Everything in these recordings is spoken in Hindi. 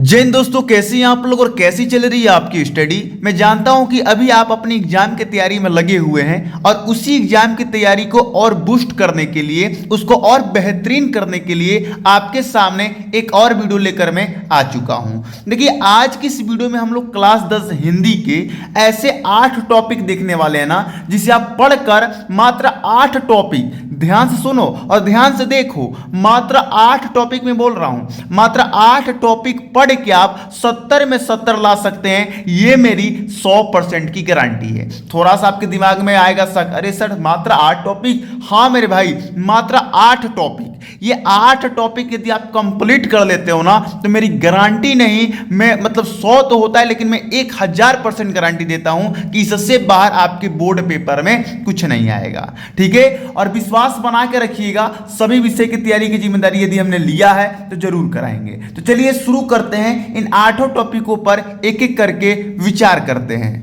जय हिंद दोस्तों, कैसी हैं आप लोग और कैसी चल रही है आपकी स्टडी। मैं जानता हूं कि अभी आप अपनी एग्जाम की तैयारी में लगे हुए हैं और उसी एग्जाम की तैयारी को और बूस्ट करने के लिए, उसको और बेहतरीन करने के लिए आपके सामने एक और वीडियो लेकर मैं आ चुका हूं। देखिए, आज की इस वीडियो में हम लोग क्लास 10 हिंदी के ऐसे 8 टॉपिक देखने वाले हैं ना, जिसे आप पढ़कर मात्र 8 टॉपिक, ध्यान से सुनो और ध्यान से देखो, मात्र 8 टॉपिक में बोल रहा हूं, मात्र 8 टॉपिक पढ़ के आप 70 में 70 ला सकते हैं। ये मेरी 100% की गारंटी है। थोड़ा सा आपके दिमाग में आएगा शक, अरे सर मात्र 8 टॉपिक। हाँ मेरे भाई, मात्र 8 टॉपिक। ये 8 टॉपिक यदि आप कंप्लीट कर लेते हो ना, तो मेरी गारंटी नहीं, मैं मतलब 100 तो होता है, लेकिन मैं 1000% गारंटी देता हूं कि इससे बाहर आपके बोर्ड पेपर में कुछ नहीं आएगा। ठीक है, और विश्वास बना के रखिएगा, सभी विषय की तैयारी की जिम्मेदारी यदि हमने लिया है तो जरूर कराएंगे। तो चलिए शुरू करते हैं, इन 8 टॉपिकों पर एक एक करके विचार करते हैं।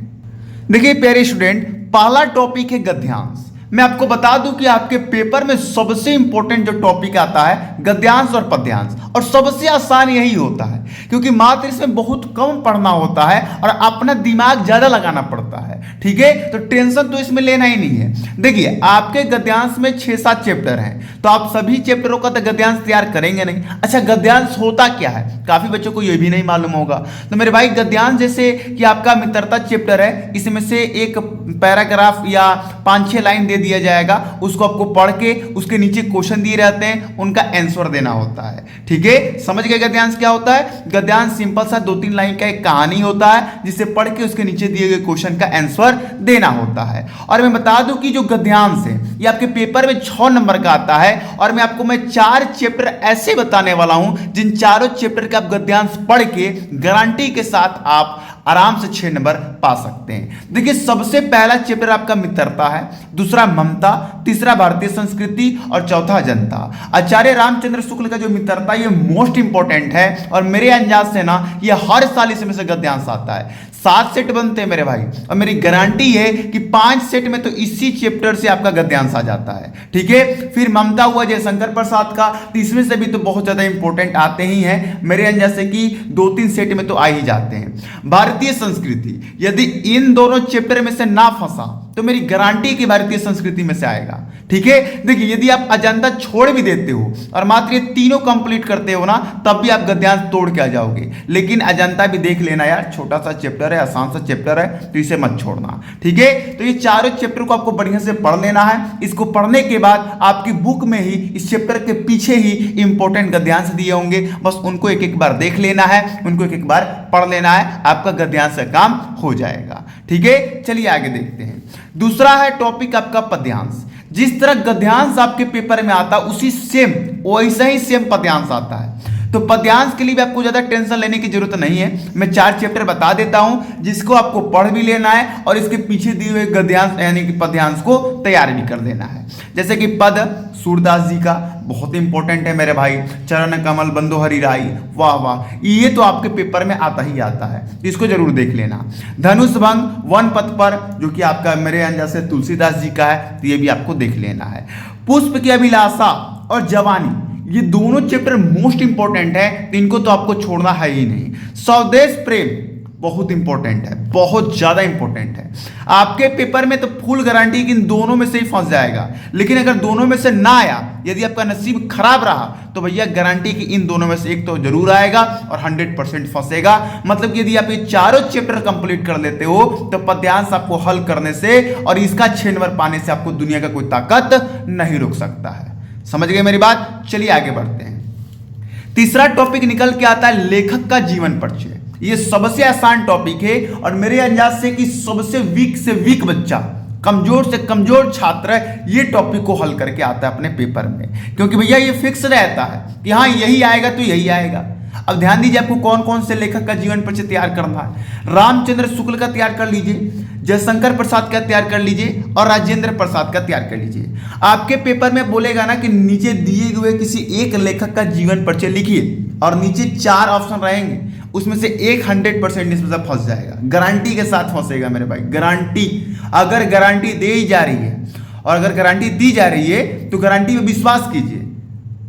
देखिए प्यारे स्टूडेंट, पहला टॉपिक है गद्यांश। मैं आपको बता दूं कि आपके पेपर में सबसे इंपॉर्टेंट जो टॉपिक आता है गद्यांश और पद्यांश, और सबसे आसान यही होता है, क्योंकि मात्र इसमें बहुत कम पढ़ना होता है और अपना दिमाग ज्यादा लगाना पड़ता है। ठीक है, तो टेंशन तो इसमें लेना ही नहीं है। देखिए, आपके गद्यांश में 6-7 चैप्टर हैं, तो आप सभी चैप्टरों का तो गद्यांश तैयार करेंगे नहीं। अच्छा, गद्यांश होता क्या है, काफी बच्चों को यह भी नहीं मालूम होगा। तो मेरे भाई, गद्यांश जैसे कि आपका मित्रता चैप्टर है, इसमें से एक पैराग्राफ या 5-6 लाइन दिया जाएगा, उसको आपको पढ़ के उसके नीचे क्वेश्चन दिए रहते हैं, उनका आंसर देना होता है। ठीक है, समझ गए गद्यांश क्या होता है। गद्यांश सिंपल सा 2-3 लाइन का एक कहानी होता है, जिसे पढ़ के उसके नीचे दिए गए क्वेश्चन का आंसर देना होता है। और मैं बता दूं कि जो गद्यांश है ये आपके पेपर में 6 नंबर का आता है, और मैं आपको 4 चैप्टर ऐसे बताने वाला हूं जिन चारों चैप्टर का आप गद्यांश पढ़ के गारंटी के साथ आप आराम से 6 नंबर पा सकते हैं। देखिए, सबसे पहला चैप्टर आपका मित्रता है, दूसरा ममता, तीसरा भारतीय संस्कृति और चौथा जनता। आचार्य रामचंद्र शुक्ल का जो मित्रता, ये मोस्ट इंपॉर्टेंट है, और मेरे अंदाज से ना ये हर साल इसमें से गद्यांश आता है। 7 सेट बनते हैं मेरे भाई, और मेरी गारंटी है कि 5 सेट में तो इसी चैप्टर से आपका गद्यांश आ जाता है। ठीक है, फिर ममता हुआ जयशंकर प्रसाद का, तो इसमें से भी तो बहुत ज्यादा इंपॉर्टेंट आते ही हैं, मेरे अंदाज से कि 2-3 सेट में तो आ ही जाते हैं। भारतीय संस्कृति, यदि इन दोनों चैप्टर में से ना फंसा तो मेरी गारंटी की भारतीय संस्कृति में से आएगा। ठीक है, देखिए, यदि आप अजंता छोड़ भी देते हो और मात्र ये तीनों कंप्लीट करते हो ना, तब भी आप गद्यांश तोड़ के आ जाओगे। लेकिन अजंता भी देख लेना यार, छोटा सा चैप्टर है, आसान सा चैप्टर है, तो इसे मत छोड़ना। ठीक है, तो ये चारों चैप्टर को आपको बढ़िया से पढ़ लेना है। इसको पढ़ने के बाद आपकी बुक में ही इस चैप्टर के पीछे ही इंपॉर्टेंट गद्यांश दिए होंगे, बस उनको एक एक बार देख लेना है, उनको एक एक बार पढ़ लेना है, आपका गद्यांश का काम हो जाएगा। ठीक है, चलिए आगे देखते हैं। दूसरा है टॉपिक आपका पद्यांश। जिस तरह गद्यांश आपके पेपर में आता है, उसी सेम वैसा ही सेम पद्यांश आता है। तो पद्यांश के लिए भी आपको ज्यादा टेंशन लेने की जरूरत नहीं है। मैं 4 चैप्टर बता देता हूं, जिसको आपको पढ़ भी लेना है और इसके पीछे दिए हुए गद्यांश यानी कि पद्यांश को तैयार भी कर लेना है। जैसे कि पद सूरदास जी का बहुत इंपॉर्टेंट है मेरे भाई, चरण कमल बंदो हरि राई, वाह वाह, ये तो आपके पेपर में आता ही आता है, इसको जरूर देख लेना। धनुष भंग वन पथ पर, जो कि आपका मेरे अंदाज से तुलसीदास जी का है, तो ये भी आपको देख लेना है। पुष्प की अभिलाषा और जवानी, ये दोनों चैप्टर मोस्ट इंपॉर्टेंट है, तो इनको तो आपको छोड़ना है ही नहीं। स्वदेश प्रेम बहुत इंपॉर्टेंट है, बहुत ज्यादा इंपॉर्टेंट है। आपके पेपर में तो फुल गारंटी कि इन दोनों में से ही फंस जाएगा, लेकिन अगर दोनों में से ना आया, यदि आपका नसीब खराब रहा, तो भैया गारंटी कि इन दोनों में से एक तो जरूर आएगा और 100% फंसेगा। मतलब कि यदि आप ये चारों चैप्टर कंप्लीट कर लेते हो, तो पद्यांश आपको हल करने से और इसका 6 नंबर पाने से आपको दुनिया का कोई ताकत नहीं रोक सकता है। समझ गए मेरी बात। चलिए आगे बढ़ते हैं। तीसरा टॉपिक निकल के आता है लेखक का जीवन परिचय। ये सबसे आसान टॉपिक है, और मेरे अंदाज से कि सबसे वीक से वीक बच्चा, कमजोर से कमजोर छात्र ये टॉपिक को हल करके आता है अपने पेपर में, क्योंकि भैया ये फिक्स रहता है कि हाँ यही आएगा तो यही आएगा। अब ध्यान दीजिए, आपको कौन कौन से लेखक का जीवन परिचय तैयार करना है। रामचंद्र शुक्ल का तैयार कर लीजिए, जयशंकर प्रसाद का तैयार कर लीजिए, और राजेंद्र प्रसाद का तैयार कर लीजिए। आपके पेपर में बोलेगा ना कि नीचे दिए हुए किसी एक लेखक का जीवन परिचय लिखिए, और नीचे 4 ऑप्शन रहेंगे, उसमें से 100% इसमें से फंस जाएगा, गारंटी के साथ फंसेगा मेरे भाई, गारंटी। अगर गारंटी दे ही जा रही है, और अगर गारंटी दी जा रही है, तो गारंटी पे विश्वास कीजिए।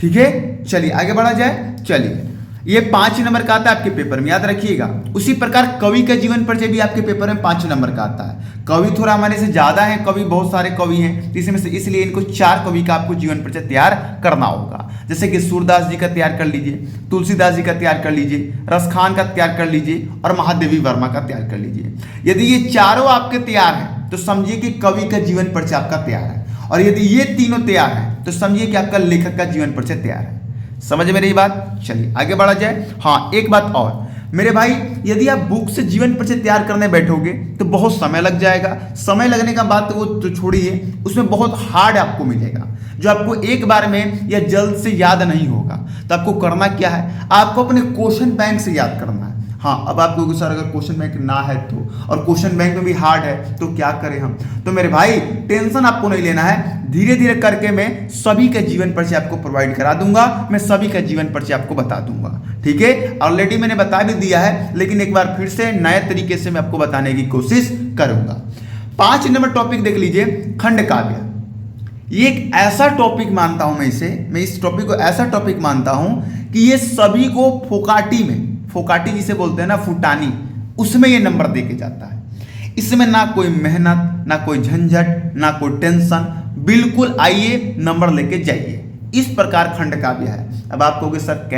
ठीक है, चलिए आगे बढ़ा जाए। चलिए, ये 5 नंबर का आता है आपके पेपर में, याद रखिएगा। उसी प्रकार कवि का जीवन परिचय भी आपके पेपर में 5 नंबर का आता है। कवि थोड़ा हमारे से ज्यादा है, कवि बहुत सारे कवि हैं, इसमें से इसलिए इनको 4 कवि का आपको जीवन परिचय तैयार करना होगा। जैसे कि सूरदास जी का तैयार कर लीजिए, तुलसीदास जी का तैयार कर लीजिए, रसखान का तैयार कर लीजिए और महादेवी वर्मा का तैयार कर लीजिए। यदि ये चारों आपके तैयार हैं तो समझिए कि कवि का जीवन परिचय आपका तैयार है, और यदि ये तीनों तैयार हैं तो समझिए कि आपका लेखक का जीवन परिचय तैयार है। समझ में रही बात? चलिए आगे बढ़ा जाए। हाँ, एक बात और मेरे भाई, यदि आप बुक से जीवन परिचय तैयार करने बैठोगे तो बहुत समय लग जाएगा। समय लगने का बात वो तो छोड़िए, उसमें बहुत हार्ड आपको मिलेगा जो आपको एक बार में या जल्द से याद नहीं होगा। तो आपको करना क्या है, आपको अपने क्वेश्चन बैंक से याद करना है। हाँ, अब आप कहोगे सर अगर क्वेश्चन बैंक ना है तो, और क्वेश्चन बैंक में भी हार्ड है तो क्या करें हम? तो मेरे भाई टेंशन आपको नहीं लेना है, धीरे धीरे करके मैं सभी का जीवन परिचय आपको प्रोवाइड करा दूंगा, मैं सभी का जीवन परिचय आपको बता दूंगा। ठीक है, ऑलरेडी मैंने बता भी दिया है, लेकिन एक बार फिर से नए तरीके से मैं आपको बताने की कोशिश करूंगा। 5 नंबर टॉपिक देख लीजिए, खंड काव्य। ये एक ऐसा टॉपिक मानता हूं मैं इस टॉपिक को ऐसा टॉपिक मानता हूं कि ये सभी को फोकाटी जिसे बोलते हैं ना, फुटानी, उसमें ये नंबर देके जाता है। इसमें ना कोई मेहनत, ना कोई झंझट, ना कोई टेंशन, बिल्कुल आइए नंबर लेके जाइए। इस प्रकार खंड काव्य है। अब आप कहोगे सर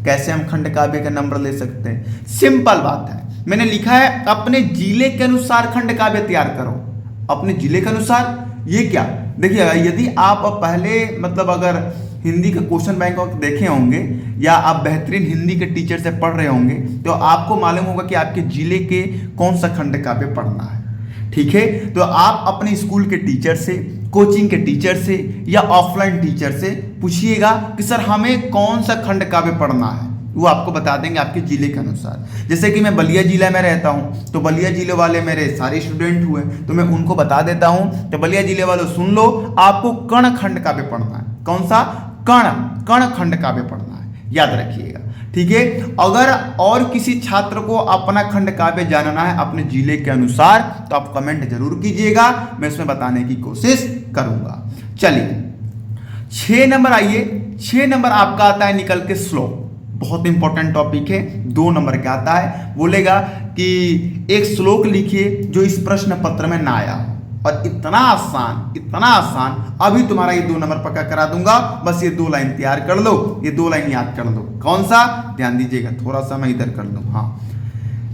कैसे हम खंड काव्य का नंबर ले सकते हैं? सिंपल बात है, मैंने लिखा है अपने जिले के अनुसार खंड काव्य तैयार करो। अपने जिले के अनुसार ये क्या, देखिएगा, यदि आप पहले मतलब अगर हिंदी का क्वेश्चन बैंक देखे होंगे या आप बेहतरीन हिंदी के टीचर से पढ़ रहे होंगे तो आपको मालूम होगा कि आपके जिले के कौन सा खंड काव्य पढ़ना है। ठीक है, तो आप अपने स्कूल के टीचर से, कोचिंग के टीचर से या ऑफलाइन टीचर से पूछिएगा कि सर हमें कौन सा खंड काव्य पढ़ना है, वो आपको बता देंगे आपके जिले के अनुसार। जैसे कि मैं बलिया जिला में रहता हूँ तो बलिया जिले वाले मेरे सारे स्टूडेंट हुए तो मैं उनको बता देता हूँ, तो बलिया जिले वालों सुन लो, आपको कर्ण खंड काव्य पढ़ना है। कौन सा? कर्ण खंड काव्य पढ़ना है, याद रखिएगा। ठीक है, अगर और किसी छात्र को अपना खंड काव्य जानना है अपने जिले के अनुसार तो आप कमेंट जरूर कीजिएगा, मैं इसमें बताने की कोशिश करूंगा। चलिए 6 नंबर आइए। 6 नंबर आपका आता है निकल के श्लोक। बहुत इंपॉर्टेंट टॉपिक है, 2 नंबर का आता है। बोलेगा कि एक श्लोक लिखिए जो इस प्रश्न पत्र में ना आया हो, और इतना आसान, अभी तुम्हारा ये 2 नंबर पक्का करा दूंगा। बस ये 2 लाइन तैयार कर लो, ये 2 लाइन याद कर लो। कौन सा? ध्यान दीजिएगा, थोड़ा सा मैं इधर कर लूं। हाँ,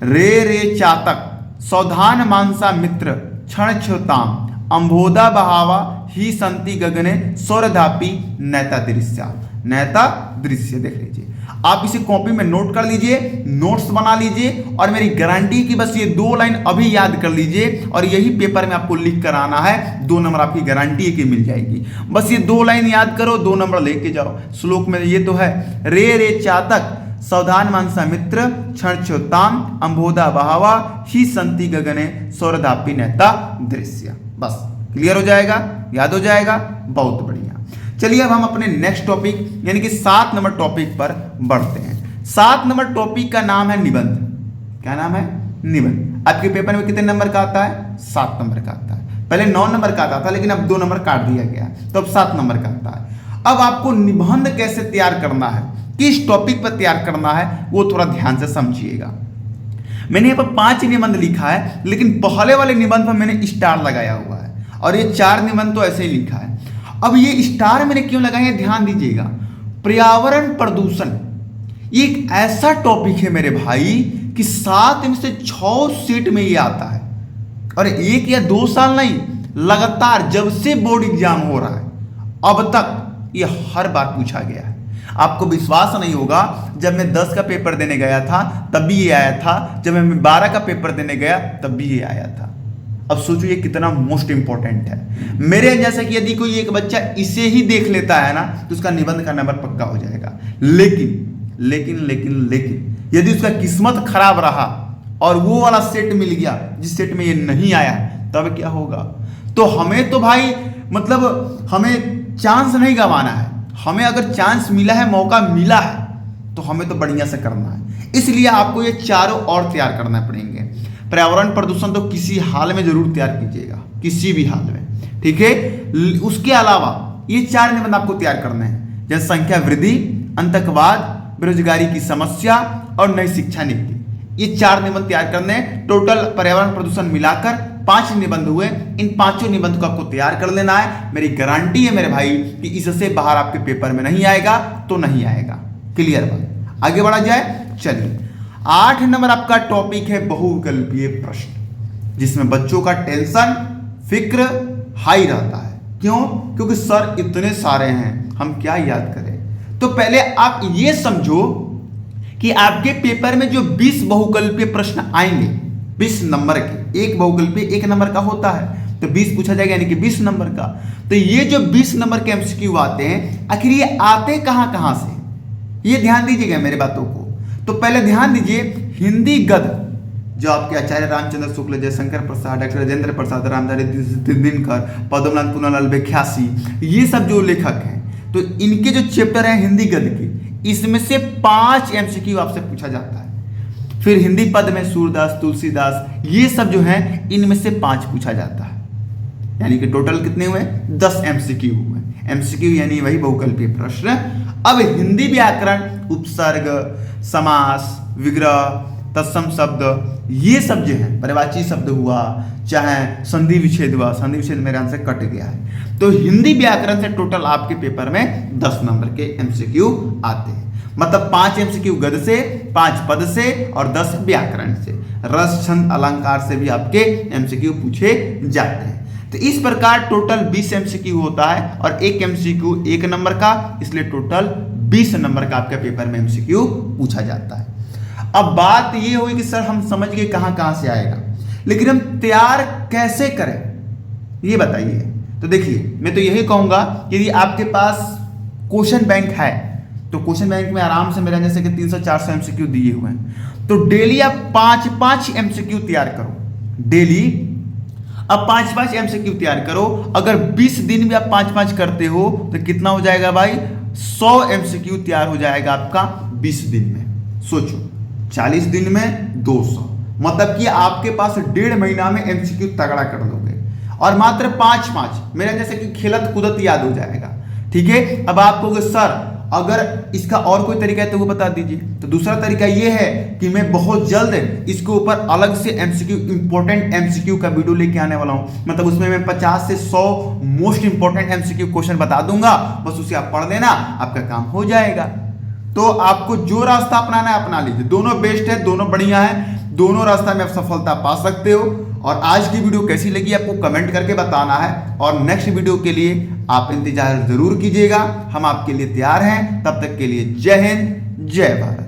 रे चातक सौधान मानसा मित्र क्षण क्षोताम अंबोधा बहावा ही संति गगने स्वरधापी नैता दृश्य। देख लीजिए, आप इसे कॉपी में नोट कर लीजिए, नोट्स बना लीजिए, और मेरी गारंटी कि बस ये 2 लाइन अभी याद कर लीजिए और यही पेपर में आपको लिख कर आना है। 2 नंबर आपकी गारंटी है कि मिल जाएगी। बस ये 2 लाइन याद करो, 2 नंबर लेके जाओ। श्लोक में ये तो है, रे चातक सौधान मानसा मित्र क्षण क्षोताम अंबोधा बहावा ही संति गगने स्वरधापी नैता दृश्य। बस क्लियर हो जाएगा, याद हो जाएगा, बहुत बढ़िया। चलिए अब हम अपने नेक्स्ट टॉपिक यानी कि 7 नंबर टॉपिक पर बढ़ते हैं। 7 नंबर टॉपिक का नाम है निबंध। क्या नाम है? निबंध। आपके पेपर में कितने नंबर का आता है? 7 नंबर का आता है। पहले 9 नंबर का आता था, लेकिन अब 2 नंबर काट दिया गया, तो अब 7 नंबर का आता है। अब आपको निबंध कैसे तैयार करना है, किस टॉपिक पर तैयार करना है, वो थोड़ा ध्यान से समझिएगा। मैंने यहाँ पर 5 निबंध लिखा है, लेकिन पहले वाले निबंध पर मैंने स्टार लगाया हुआ है, और ये 4 निबंध तो ऐसे ही लिखा है। अब ये स्टार मैंने क्यों लगाए हैं, ध्यान दीजिएगा। पर्यावरण प्रदूषण ये एक ऐसा टॉपिक है मेरे भाई कि 7 में से 6 सेट में ये आता है, और 1 या 2 साल नहीं, लगातार जब से बोर्ड एग्जाम हो रहा है अब तक ये हर बार पूछा गया है। आपको विश्वास नहीं होगा, जब मैं 10 का पेपर देने गया था तब भी ये आया था, जब मैं 12 का पेपर देने गया तब भी ये आया था। अब सोचो ये कितना मोस्ट इंपॉर्टेंट है। मेरे जैसा कि यदि कोई एक बच्चा इसे ही देख लेता है ना तो उसका निबंध का नंबर पक्का हो जाएगा। लेकिन यदि उसका किस्मत खराब रहा और वो वाला सेट मिल गया जिस सेट में ये नहीं आया, तब क्या होगा? तो हमें तो भाई मतलब हमें चांस नहीं गंवाना है। हमें अगर चांस मिला है, मौका मिला है, तो हमें तो बढ़िया से करना है। इसलिए आपको ये चारों और तैयार करना पड़ेंगे। पर्यावरण प्रदूषण तो किसी हाल में जरूर तैयार कीजिएगा, किसी भी हाल में, ठीक है। उसके अलावा ये 4 निबंध आपको तैयार करने हैं, जनसंख्या वृद्धि, आतंकवाद, बेरोजगारी की समस्या और नई शिक्षा नीति। ये 4 निबंध तैयार करने। टोटल पर्यावरण प्रदूषण मिलाकर 5 निबंध हुए। इन 5 निबंध को आपको तैयार कर लेना है। मेरी गारंटी है मेरे भाई कि इससे बाहर आपके पेपर में नहीं आएगा तो नहीं आएगा। क्लियर बात, आगे बढ़ा जाए। चलिए 8 नंबर आपका टॉपिक है बहुविकल्पीय प्रश्न, जिसमें बच्चों का टेंशन फिक्र हाई रहता है। क्यों? क्योंकि सर इतने सारे हैं, हम क्या याद करें। तो पहले आप ये समझो कि आपके पेपर में जो 20 बहुकल्पीय प्रश्न आएंगे 20 नंबर के, एक बहुकल्पीय 1 नंबर का होता है, तो 20 पूछा जाएगा, यानी कि 20 नंबर का। तो ये जो 20 नंबर के एमसीक्यू आते हैं, आखिर ये आते कहां से, ये ध्यान दीजिएगा मेरे बातों को। तो पहले ध्यान दीजिए, हिंदी गद्य जो आपके आचार्य रामचंद्र शुक्ल, जयशंकर प्रसाद, डॉक्टर राजेंद्र प्रसाद, रामधारी दिनकर, पद्मनाथ पुनालाल बेख्यासी, ये सब जो लेखक हैं, तो इनके जो चैप्टर हैं हिंदी गद्य के, इसमें से 5 एमसीक्यू आपसे पूछा जाता है। फिर हिंदी पद में सूरदास, तुलसीदास, ये सब जो हैं इनमें से 5 पूछा जाता है। यानी कि टोटल कितने हुए? 10 एमसीक्यू हुए। एमसीक्यू यानी वही बहुकल्पीय प्रश्न। अब हिंदी व्याकरण, उपसर्ग, समास, विग्रह, तत्सम शब्द, ये सब जो है, पर्यायवाची शब्द हुआ, चाहे संधि विच्छेद हुआ, संधि विच्छेद मेरे आंसर कट गया है। तो हिंदी व्याकरण से टोटल आपके पेपर में 10 नंबर के एमसीक्यू आते हैं। मतलब 5 एमसीक्यू गद्य से, 5 पद से और 10 व्याकरण से। रस, छंद, अलंकार से भी आपके एमसीक्यू पूछे जाते हैं। तो इस प्रकार टोटल 20 एमसीक्यू होता है और एक एमसीक्यू 1 नंबर का, इसलिए टोटल 20 नंबर का आपके पेपर में एमसीक्यू पूछा जाता है। अब बात ये हुई कि सर हम समझ गए कहां से आएगा, लेकिन हम तैयार कैसे करें ये बताइए। तो देखिए, मैं तो यही कहूंगा कि यदि आपके पास क्वेश्चन बैंक है तो क्वेश्चन बैंक में आराम से मेरे जैसे कि 300-400 एमसीक्यू दिए हुए हैं, तो डेली आप 5-5 एमसीक्यू तैयार करो। डेली अब 5-5 एमसीक्यू तैयार करो। अगर 20 दिन भी आप 5-5 करते हो तो कितना हो जाएगा भाई? 100 एमसीक्यू तैयार हो जाएगा आपका 20 दिन में। सोचो, 40 दिन में 200, मतलब कि आपके पास 1.5 महीना में एमसीक्यू तगड़ा कर दोगे। और मात्र 5-5 मेरा जैसे कि खेलत कूदत याद हो जाएगा। ठीक है, अब आप कहोगे सर अगर इसका और कोई तरीका है तो वो बता दीजिए। तो दूसरा तरीका ये है कि मैं बहुत जल्द इसके ऊपर अलग से एमसीक्यू, इंपॉर्टेंट एमसीक्यू का वीडियो लेके आने वाला हूं। मतलब उसमें मैं 50 से 100 मोस्ट इंपॉर्टेंट एमसीक्यू क्वेश्चन बता दूंगा, बस उसे आप पढ़ लेना, आपका काम हो जाएगा। तो आपको जो रास्ता अपनाना है अपना लीजिए, दोनों बेस्ट है, दोनों बढ़िया है, दोनों रास्ता में आप सफलता पा सकते हो। और आज की वीडियो कैसी लगी आपको कमेंट करके बताना है, और नेक्स्ट वीडियो के लिए आप इंतजार जरूर कीजिएगा। हम आपके लिए तैयार हैं। तब तक के लिए जय हिंद, जय भारत।